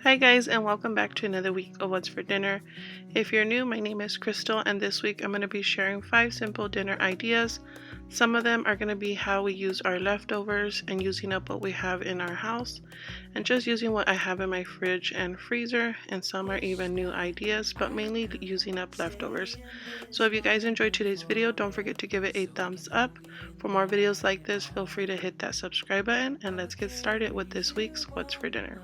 Hi guys, and welcome back to another week of What's for Dinner. If you're new, my name is Crystal, and this week I'm going to be sharing 5 simple dinner ideas. Some of them are going to be how we use our leftovers and using up what we have in our house, and just using what I have in my fridge and freezer, and some are even new ideas, but mainly using up leftovers. So if you guys enjoyed today's video, don't forget to give it a thumbs up. For more videos like this, feel free to hit that subscribe button, and let's get started with this week's What's for Dinner.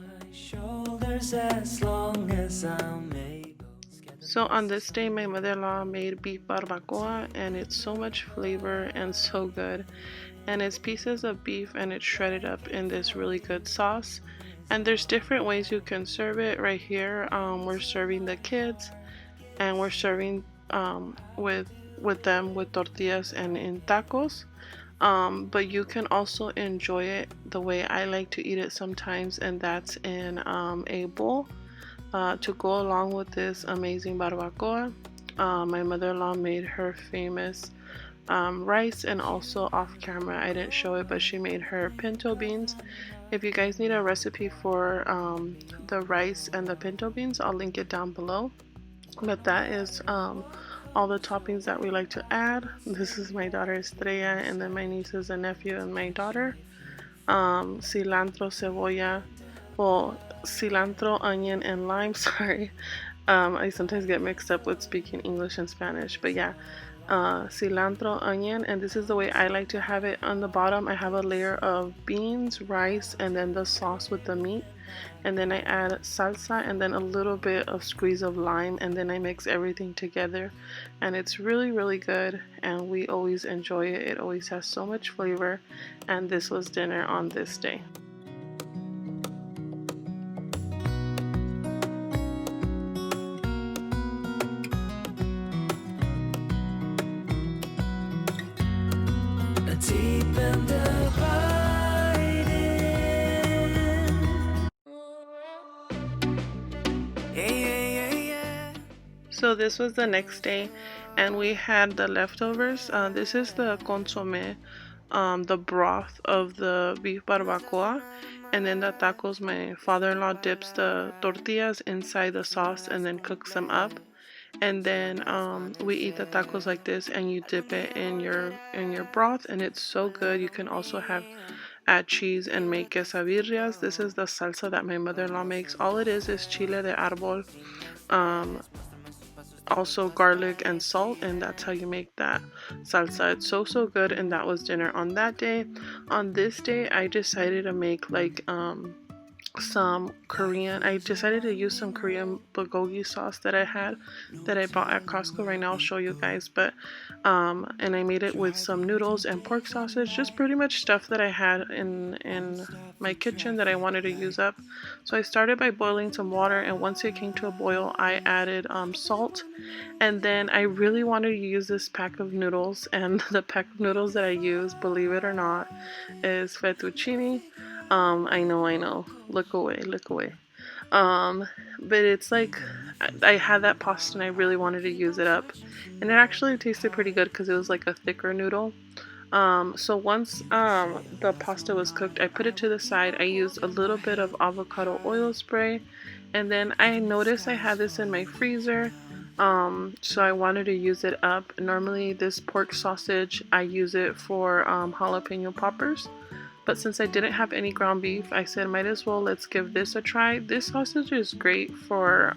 So on this day, my mother-in-law made beef barbacoa, and it's so much flavor and so good. And it's pieces of beef and it's shredded up in this really good sauce. And there's different ways you can serve it. Right here, we're serving the kids, and we're serving with them with tortillas and in tacos. But you can also enjoy it the way I like to eat it sometimes, and that's in a bowl to go along with this amazing barbacoa. My mother-in-law made her famous rice, and also off camera I didn't show it, but she made her pinto beans. If you guys need a recipe for the rice and the pinto beans, I'll link it down below. But that is all the toppings that we like to add. This is my daughter Estrella, and then my nieces and nephew and my daughter. Cilantro, cebolla, well, cilantro, onion, and lime. Sorry, I sometimes get mixed up with speaking English and Spanish, but yeah, cilantro, onion, and this is the way I like to have it. On the bottom I have a layer of beans, rice, and then the sauce with the meat, and then I add salsa and then a little bit of squeeze of lime, and then I mix everything together, and it's really good, and we always enjoy it. It always has so much flavor, and this was dinner on this day. Deep and So this was the next day, and we had the leftovers. This is the Consome, the broth of the beef barbacoa, and then the tacos. My father-in-law dips the tortillas inside the sauce and then cooks them up, and then we eat the tacos like this, and you dip it in your broth, and it's so good. You can also add cheese and make quesadillas. This is the salsa that my mother-in-law makes. All it is chile de árbol, also garlic and salt, and that's how you make that salsa. It's so good, and that was dinner on that day. On this day, I decided to make like some Korean. I decided to use some Korean bulgogi sauce that I bought at Costco. Right now I'll show you guys, but and I made it with some noodles and pork sausage, just pretty much stuff that I had in my kitchen that I wanted to use up. So I started by boiling some water, and once it came to a boil, I added salt, and then I really wanted to use this pack of noodles, and the pack of noodles that I use, believe it or not, is fettuccine. I know, look away. But it's like, I had that pasta and I really wanted to use it up, and it actually tasted pretty good because it was like a thicker noodle. So once the pasta was cooked, I put it to the side. I used a little bit of avocado oil spray, and then I noticed I had this in my freezer, so I wanted to use it up. Normally this pork sausage, I use it for jalapeno poppers, but since I didn't have any ground beef, I said might as well, let's give this a try. This sausage is great for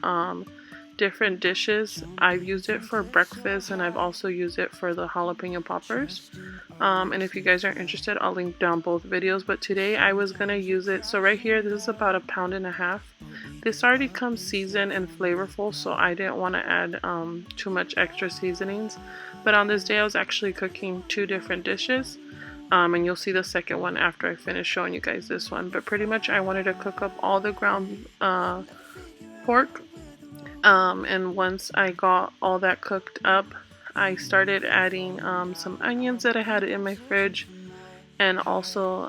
different dishes. I've used it for breakfast, and I've also used it for the jalapeno poppers. And if you guys are interested, I'll link down both videos. But today I was gonna use it. So right here, this is about 1.5 pounds. This already comes seasoned and flavorful, so I didn't want to add too much extra seasonings. But on this day, I was actually cooking 2 different dishes. And you'll see the second one after I finish showing you guys this one. But pretty much I wanted to cook up all the ground pork, and once I got all that cooked up, I started adding some onions that I had in my fridge, and also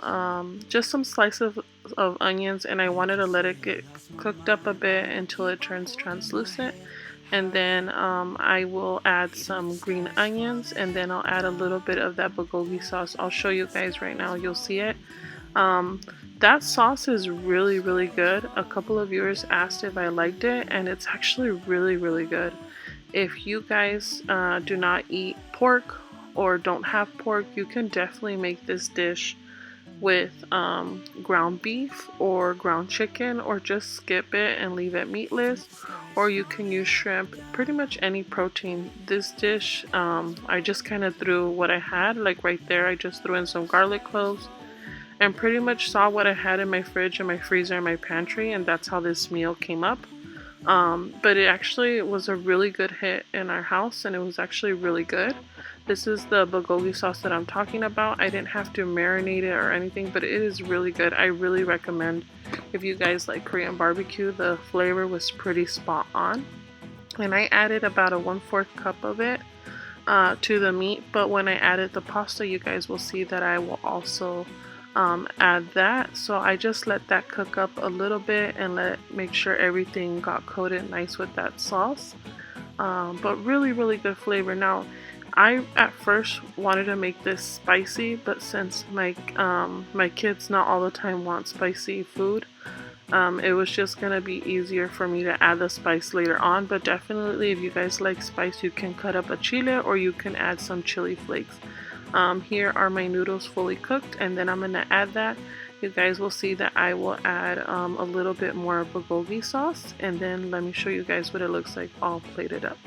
just some slices of onions, and I wanted to let it get cooked up a bit until it turns translucent. And then I will add some green onions, and then I'll add a little bit of that bulgogi sauce. I'll show you guys right now, you'll see it. That sauce is really good. A couple of viewers asked if I liked it, and it's actually really good. If you guys do not eat pork or don't have pork, you can definitely make this dish with ground beef or ground chicken, or just skip it and leave it meatless, or you can use shrimp, pretty much any protein. This dish, I just kind of threw what I had, like right there. I just threw in some garlic cloves and pretty much saw what I had in my fridge and my freezer and my pantry, and that's how this meal came up. But it actually was a really good hit in our house, and it was actually really good. This is the bulgogi sauce that I'm talking about. I didn't have to marinate it or anything, but it is really good. I really recommend if you guys like Korean barbecue. The flavor was pretty spot on. And I added about a 1/4 cup of it to the meat, but when I added the pasta, you guys will see that I will also add that. So I just let that cook up a little bit and make sure everything got coated nice with that sauce. But really good flavor. Now, I at first wanted to make this spicy, but since my kids not all the time want spicy food, it was just gonna be easier for me to add the spice later on. But definitely, if you guys like spice, you can cut up a chile or you can add some chili flakes. Here are my noodles fully cooked, and then I'm gonna add that. You guys will see that I will add a little bit more bulgogi sauce, and then let me show you guys what it looks like all plated up.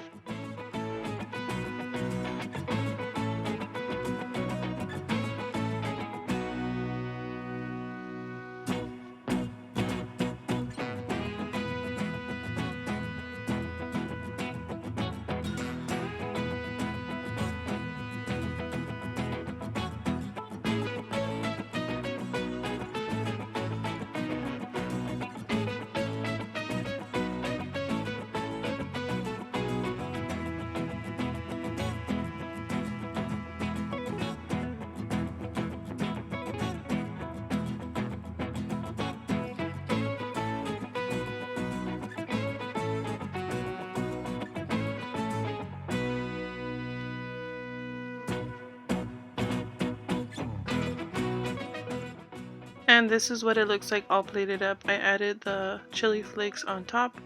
And this is what it looks like all plated up. I added the chili flakes on top,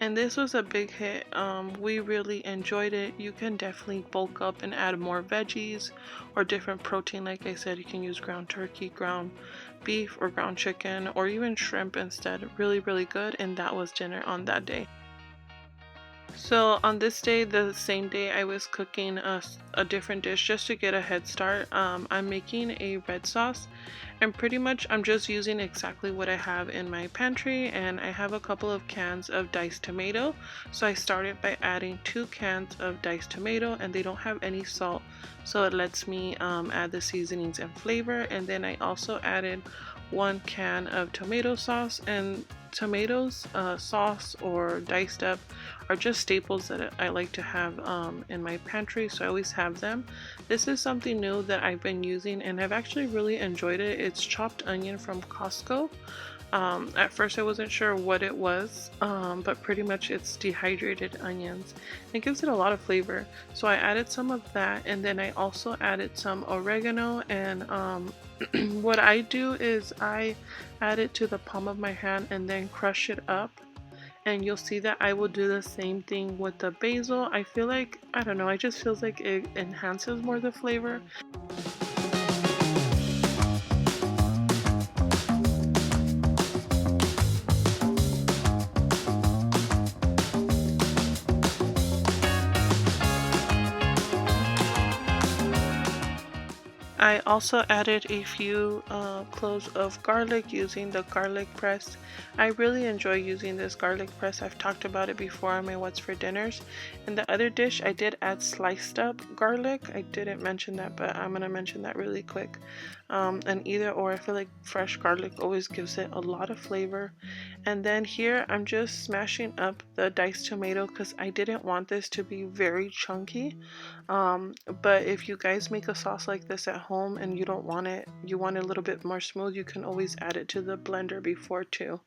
and this was a big hit. We really enjoyed it. You can definitely bulk up and add more veggies or different protein. Like I said, you can use ground turkey, ground beef, or ground chicken, or even shrimp instead. Really good. And that was dinner on that day. So on this day, the same day, I was cooking a different dish just to get a head start. I'm making a red sauce, and pretty much I'm just using exactly what I have in my pantry, and I have a couple of cans of diced tomato. So I started by adding 2 cans of diced tomato, and they don't have any salt, so it lets me add the seasonings and flavor. And then I also added 1 can of tomato sauce, and tomatoes, sauce or diced up, are just staples that I like to have in my pantry, so I always have them. This is something new that I've been using, and I've actually really enjoyed it. It's chopped onion from Costco. At first I wasn't sure what it was, but pretty much it's dehydrated onions. It gives it a lot of flavor. So I added some of that, and then I also added some oregano, and what I do is I add it to the palm of my hand and then crush it up. And you'll see that I will do the same thing with the basil. I feel like, I don't know, it just feels like it enhances more the flavor. I also added a few cloves of garlic using the garlic press. I really enjoy using this garlic press. I've talked about it before on my What's for Dinners. In the other dish, I did add sliced up garlic. I didn't mention that, but I'm going to mention that really quick. And either or, I feel like fresh garlic always gives it a lot of flavor. And then here, I'm just smashing up the diced tomato because I didn't want this to be very chunky. But if you guys make a sauce like this at home and you don't want it, you want it a little bit more smooth, you can always add it to the blender before too.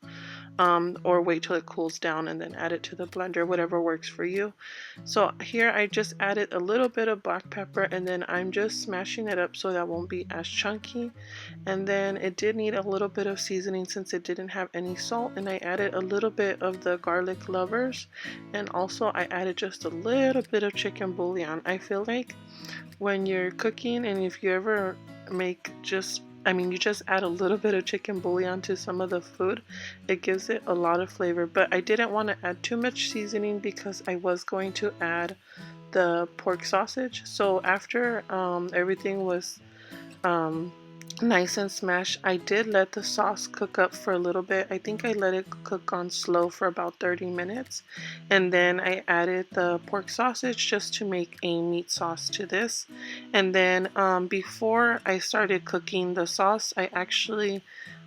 Or wait till it cools down and then add it to the blender, whatever works for you. So here I just added a little bit of black pepper, and then I'm just smashing it up so that won't be as chunky. sticky. And then it did need a little bit of seasoning since it didn't have any salt, and I added a little bit of the garlic lovers, and also I added just a little bit of chicken bouillon. I feel like when you're cooking, and if you ever make you just add a little bit of chicken bouillon to some of the food, it gives it a lot of flavor. But I didn't want to add too much seasoning because I was going to add the pork sausage. So after everything was nice and smashed, I did let the sauce cook up for a little bit. I think I let it cook on slow for about 30 minutes, and then I added the pork sausage just to make a meat sauce to this. And then before I started cooking the sauce, I actually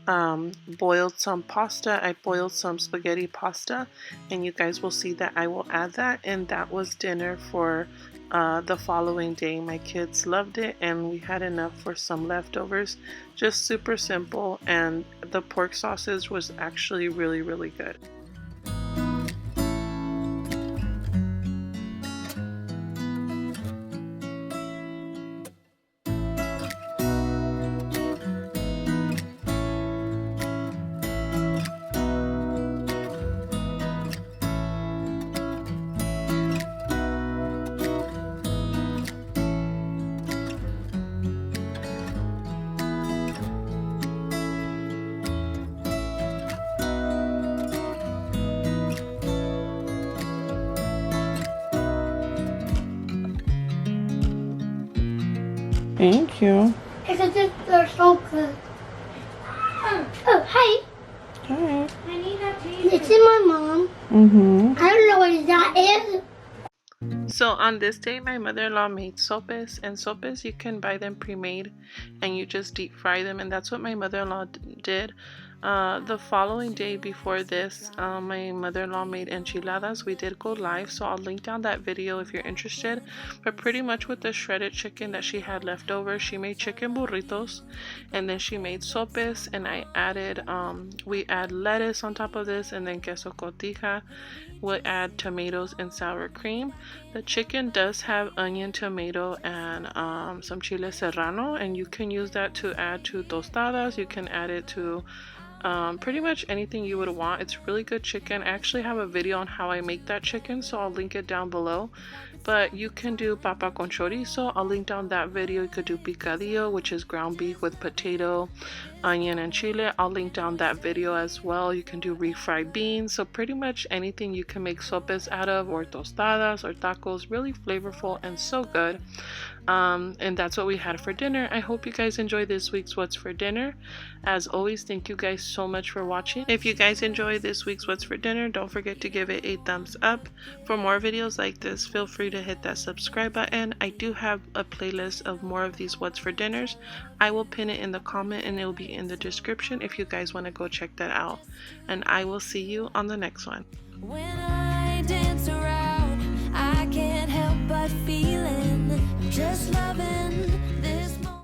boiled some pasta. I boiled some spaghetti pasta, and you guys will see that I will add that. And that was dinner for the following day. My kids loved it, and we had enough for some leftovers. Just super simple, and the pork sausage was actually really, really good. Thank you. Because they're so good. Oh, hi. Hi. I need a piece. This is my mom. I don't know what that is. So on this day, my mother-in-law made sopes, and sopes, you can buy them pre-made and you just deep fry them, and that's what my mother-in-law did. The following day before this, my mother-in-law made enchiladas. We did go live, so I'll link down that video if you're interested. But pretty much with the shredded chicken that she had left over, she made chicken burritos, and then she made sopes, and I added we add lettuce on top of this, and then queso cotija. We'll add tomatoes and sour cream. The chicken does have onion, tomato, and some chile serrano, and you can use that to add to tostadas. You can add it to pretty much anything you would want. It's really good chicken. I actually have a video on how I make that chicken, so I'll link it down below. But you can do papa con chorizo. I'll link down that video. You could do picadillo, which is ground beef with potato, onion, and chile. I'll link down that video as well. You can do refried beans. So pretty much anything you can make sopes out of, or tostadas or tacos. Really flavorful and so good. And that's what we had for dinner. I hope you guys enjoyed this week's What's for Dinner. As always, thank you guys so much for watching. If you guys enjoyed this week's What's for Dinner, don't forget to give it a thumbs up. For more videos like this, feel free to hit that subscribe button. I do have a playlist of more of these What's for Dinners. I will pin it in the comment, and it will be in the description if you guys want to go check that out. And I will see you on the next one. When I dance around, I can't help but feeling just loving.